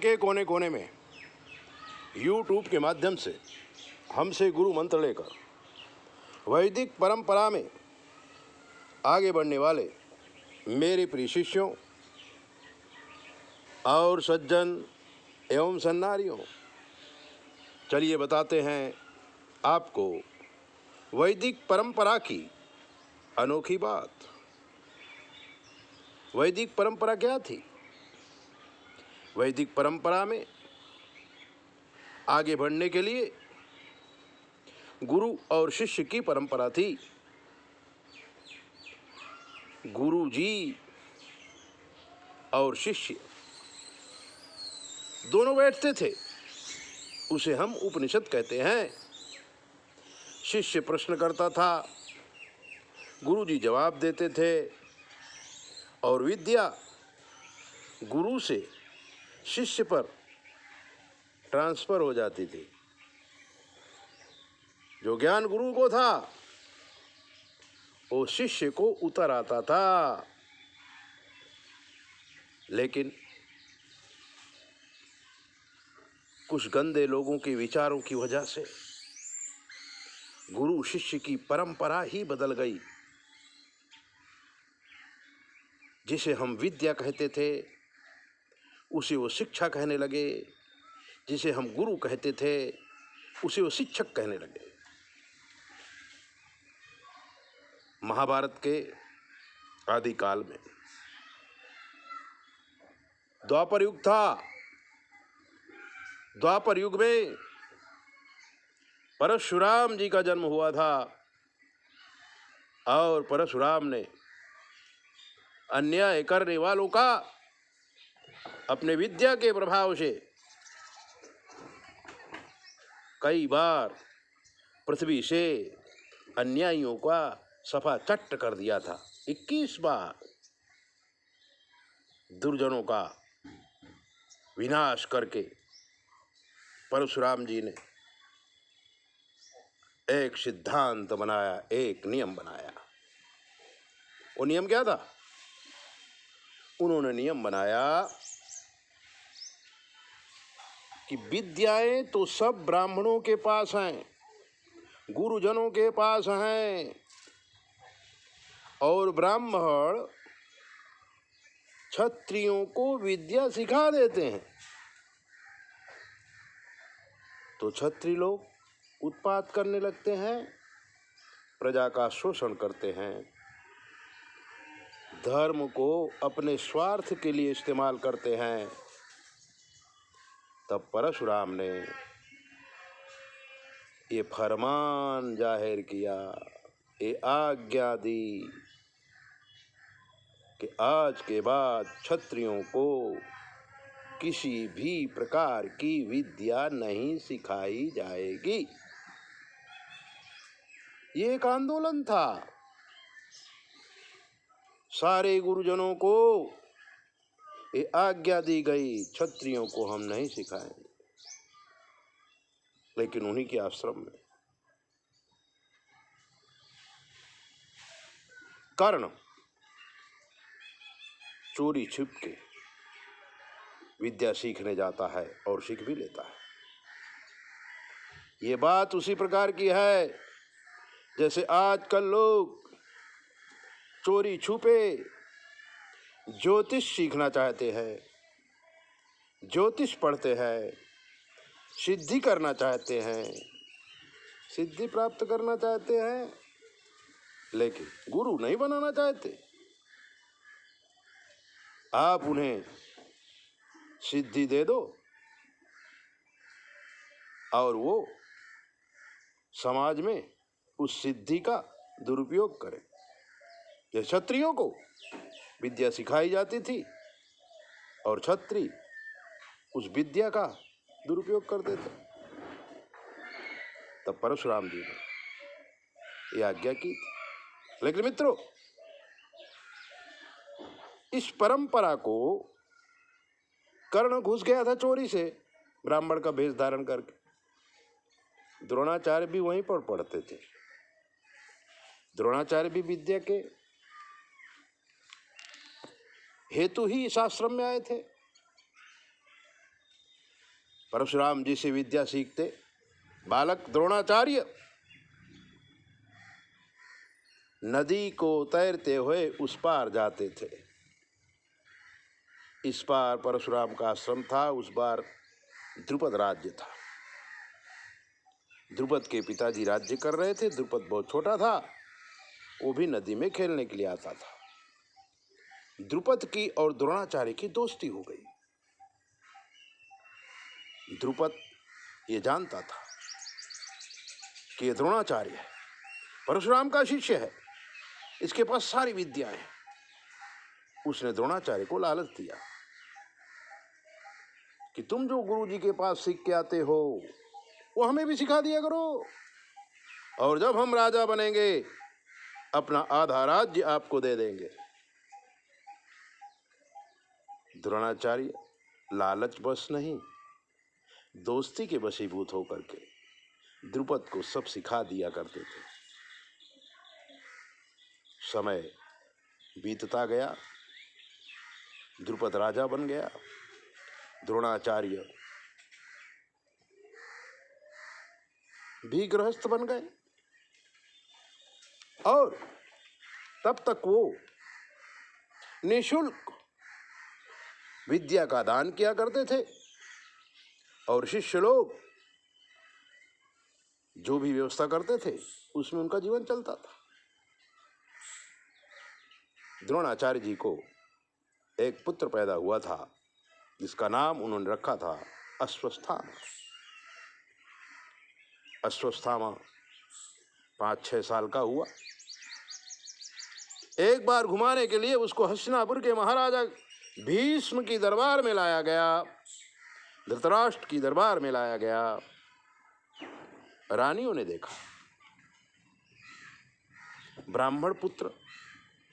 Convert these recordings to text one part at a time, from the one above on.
विश्व के कोने कोने में YouTube के माध्यम से हमसे गुरु मंत्र लेकर वैदिक परंपरा में आगे बढ़ने वाले मेरे प्रिय शिष्यों और सज्जन एवं सन्नारियों, चलिए बताते हैं आपको वैदिक परंपरा की अनोखी बात। वैदिक परंपरा क्या थी? वैदिक परंपरा में आगे बढ़ने के लिए गुरु और शिष्य की परंपरा थी। गुरु जी और शिष्य दोनों बैठते थे, उसे हम उपनिषद कहते हैं। शिष्य प्रश्न करता था, गुरु जी जवाब देते थे और विद्या गुरु से शिष्य पर ट्रांसफर हो जाती थी। जो ज्ञान गुरु को था वो शिष्य को उतर आता था। लेकिन कुछ गंदे लोगों के विचारों की वजह से गुरु शिष्य की परंपरा ही बदल गई। जिसे हम विद्या कहते थे उसे वो शिक्षा कहने लगे, जिसे हम गुरु कहते थे उसे वो शिक्षक कहने लगे। महाभारत के आदिकाल में द्वापर युग था। द्वापर युग में परशुराम जी का जन्म हुआ था और परशुराम ने अन्याय करने वालों का अपने विद्या के प्रभाव से कई बार पृथ्वी से अन्यायियों का सफा चट्ट कर दिया था। 21 बार दुर्जनों का विनाश करके परशुराम जी ने एक सिद्धांत बनाया, एक नियम बनाया। वो नियम क्या था? उन्होंने नियम बनाया कि विद्याएं तो सब ब्राह्मणों के पास हैं, गुरुजनों के पास हैं, और ब्राह्मण क्षत्रियों को विद्या सिखा देते हैं। तो क्षत्रिय लोग उत्पात करने लगते हैं, प्रजा का शोषण करते हैं, धर्म को अपने स्वार्थ के लिए इस्तेमाल करते हैं। तब परशुराम ने ये फरमान जाहिर किया, ये आज्ञा दी कि आज के बाद क्षत्रियों को किसी भी प्रकार की विद्या नहीं सिखाई जाएगी। ये एक आंदोलन था। सारे गुरुजनों को ये आज्ञा दी गई, क्षत्रियों को हम नहीं सिखाएंगे। लेकिन उन्हीं के आश्रम में कर्ण चोरी छिप के विद्या सीखने जाता है और सीख भी लेता है। ये बात उसी प्रकार की है जैसे आजकल लोग चोरी छुपे ज्योतिष सीखना चाहते हैं, ज्योतिष पढ़ते हैं, सिद्धि करना चाहते हैं, सिद्धि प्राप्त करना चाहते हैं, लेकिन गुरु नहीं बनाना चाहते। आप उन्हें सिद्धि दे दो और वो समाज में उस सिद्धि का दुरुपयोग करें। ये क्षत्रियों को विद्या सिखाई जाती थी और क्षत्रिय उस विद्या का दुरुपयोग करते थे। तब परशुराम जी ने यह आज्ञा की थी। लेकिन मित्रों, इस परंपरा को कर्ण घुस गया था चोरी से, ब्राह्मण का भेष धारण करके। द्रोणाचार्य भी वहीं पर पढ़ते थे। द्रोणाचार्य भी विद्या के हेतु ही इस आश्रम में आए थे। परशुराम जी से विद्या सीखते बालक द्रोणाचार्य नदी को तैरते हुए उस पार जाते थे। इस पार परशुराम का आश्रम था, उस बार द्रुपद राज्य था। द्रुपद के पिताजी राज्य कर रहे थे। द्रुपद बहुत छोटा था, वो भी नदी में खेलने के लिए आता था। द्रुपद की और द्रोणाचार्य की दोस्ती हो गई। द्रुपद ये जानता था कि ये द्रोणाचार्य है, परशुराम का शिष्य है, इसके पास सारी विद्याएं हैं। उसने द्रोणाचार्य को लालच दिया कि तुम जो गुरु जी के पास सीख के आते हो वो हमें भी सिखा दिया करो, और जब हम राजा बनेंगे अपना आधा राज्य आपको दे देंगे। द्रोणाचार्य लालच बस नहीं, दोस्ती के वशीभूत होकर के द्रुपद को सब सिखा दिया करते थे। समय बीतता गया, द्रुपद राजा बन गया, द्रोणाचार्य भी गृहस्थ बन गए, और तब तक वो निःशुल्क विद्या का दान किया करते थे, और शिष्य लोग जो भी व्यवस्था करते थे उसमें उनका जीवन चलता था। द्रोणाचार्य जी को एक पुत्र पैदा हुआ था जिसका नाम उन्होंने रखा था अश्वस्थामा। अश्वस्थामा 5-6 साल का हुआ। एक बार घुमाने के लिए उसको हस्तिनापुर के महाराजा भीष्म की दरबार में लाया गया, धृतराष्ट्र की दरबार में लाया गया। रानियों ने देखा ब्राह्मण पुत्र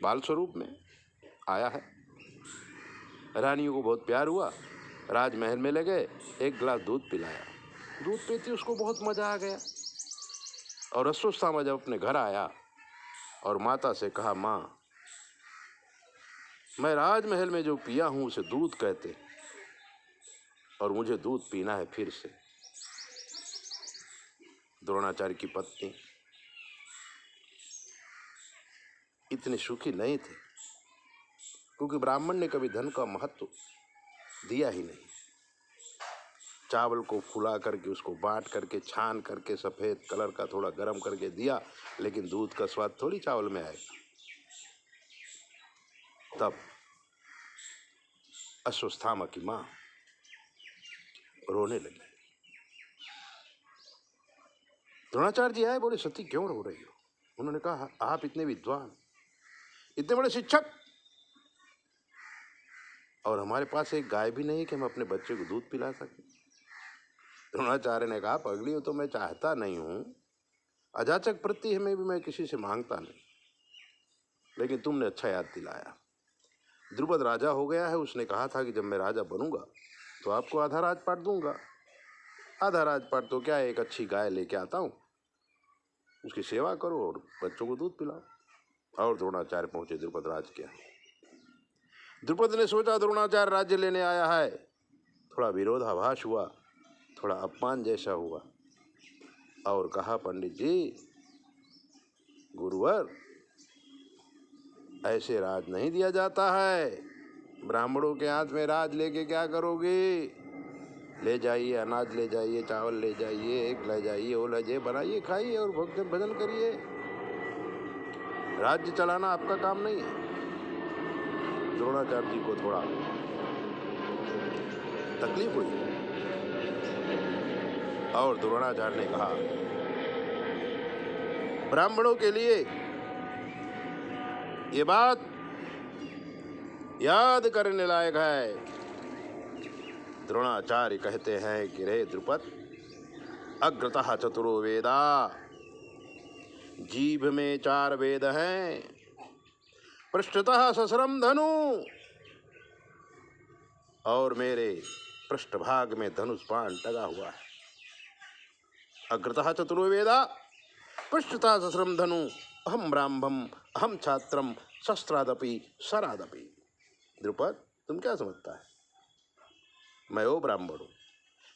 बाल स्वरूप में आया है। रानियों को बहुत प्यार हुआ, राजमहल में ले गए, एक गिलास दूध पिलाया। दूध पीते उसको बहुत मजा आ गया, और अश्वस्थामा जब अपने घर आया और माता से कहा, माँ मैं राजमहल में जो पिया हूं उसे दूध कहते, और मुझे दूध पीना है फिर से। द्रोणाचार्य की पत्नी इतने सुखी नहीं थे, क्योंकि ब्राह्मण ने कभी धन का महत्व दिया ही नहीं। चावल को फुला करके उसको बांट करके छान करके सफेद कलर का थोड़ा गर्म करके दिया, लेकिन दूध का स्वाद थोड़ी चावल में आएगा। तब अश्वस्थामा की मां रोने लगी। द्रोणाचार्य जी आए, बोले सती क्यों रो रही हो? उन्होंने कहा, आप इतने विद्वान, इतने बड़े शिक्षक, और हमारे पास एक गाय भी नहीं कि हम अपने बच्चे को दूध पिला सकें। द्रोणाचार्य ने कहा, पगली हो तो मैं चाहता नहीं हूं, अजाचक प्रति में भी मैं किसी से मांगता नहीं, लेकिन तुमने अच्छा याद दिलाया। द्रुपद राजा हो गया है, उसने कहा था कि जब मैं राजा बनूंगा तो आपको आधा राजपाट दूंगा। आधा राजपाट तो क्या, एक अच्छी गाय लेके आता हूं, उसकी सेवा करो और बच्चों को दूध पिलाओ। और द्रोणाचार्य पहुंचे द्रुपद राज के। द्रुपद ने सोचा द्रोणाचार्य राज्य लेने आया है, थोड़ा विरोधाभास हुआ, थोड़ा अपमान जैसा हुआ, और कहा, पंडित जी, गुरुवर, ऐसे राज नहीं दिया जाता है। ब्राह्मणों के हाथ में राज लेके क्या करोगे? ले जाइए, अनाज ले जाइए, चावल ले जाइए, एक ले जाइए, वो ले जाइए, बनाइए, खाइए और भोजन भजन करिए। राज्य चलाना आपका काम नहीं है। द्रोणाचार्य जी को थोड़ा तकलीफ हुई, और द्रोणाचार्य ने कहा, ब्राह्मणों के लिए ये बात याद करने लायक है। द्रोणाचार्य कहते हैं कि रे द्रुपद, अग्रतः चतुरो वेदा, जीभ में 4 वेद हैं, पृष्ठतः ससरम धनु, और मेरे पृष्ठभाग में धनुष बाण लगा हुआ है। अग्रतः चतुरो वेदा, पृष्ठतः ससरम धनु, अहम ब्राह्मम, अहम छात्रम, शस्त्रादपि शरादपि। द्रुपद, तुम क्या समझता है? मैं वो ब्राह्मण हूं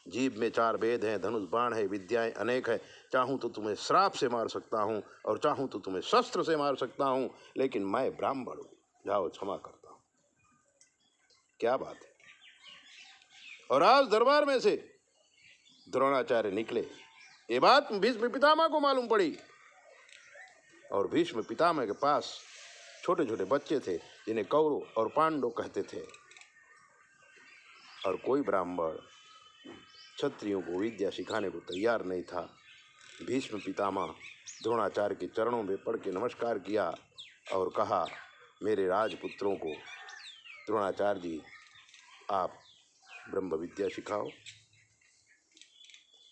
जीभ में 4 वेद हैं, धनुष बाण है, विद्याएं अनेक है। चाहूँ तो तुम्हें श्राप से मार सकता हूँ और चाहूँ तो तुम्हें शस्त्र से मार सकता हूँ, लेकिन मैं ब्राह्मण हूँ, जाओ क्षमा करता हूँ। क्या बात है। और आज दरबार में से द्रोणाचार्य निकले। ये बात भीष्म पितामह को मालूम पड़ी और भीष्म पितामह के पास छोटे छोटे बच्चे थे जिन्हें कौरव और पांडव कहते थे। और कोई ब्राह्मण क्षत्रियों को विद्या सिखाने को तैयार नहीं था। भीष्म पितामह द्रोणाचार्य के चरणों में पड़ के नमस्कार किया और कहा, मेरे राजपुत्रों को द्रोणाचार्य जी आप ब्रह्म विद्या सिखाओ।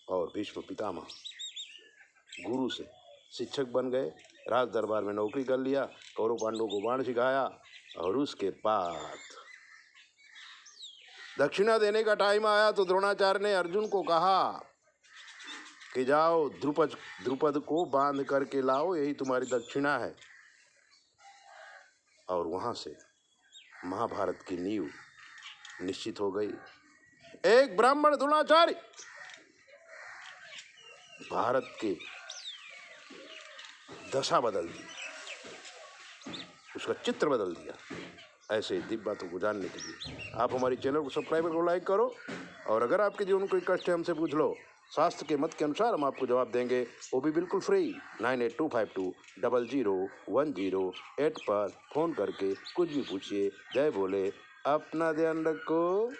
और भीष्म पितामह गुरु से शिक्षक बन गए, राज दरबार में नौकरी कर लिया, कौरव पांडवों को बाण सिखाया और उसके बाद दक्षिणा देने का टाइम आया तो द्रोणाचार्य ने अर्जुन को कहा कि जाओ द्रुपद को बांध करके लाओ, यही तुम्हारी दक्षिणा है। और वहां से महाभारत की नींव निश्चित हो गई। एक ब्राह्मण द्रोणाचार्य भारत की दशा बदल दी, उसका चित्र बदल दिया। ऐसे दिव्य बातों को जानने के लिए आप हमारे चैनल को सब्सक्राइब और लाइक करो। और अगर आपके जीवन में कोई कष्ट है हमसे पूछ लो, शास्त्र के मत के अनुसार हम आपको जवाब देंगे, वो भी बिल्कुल फ्री। 9825200108 पर फोन करके कुछ भी पूछिए। जय बोले, अपना ध्यान रखो।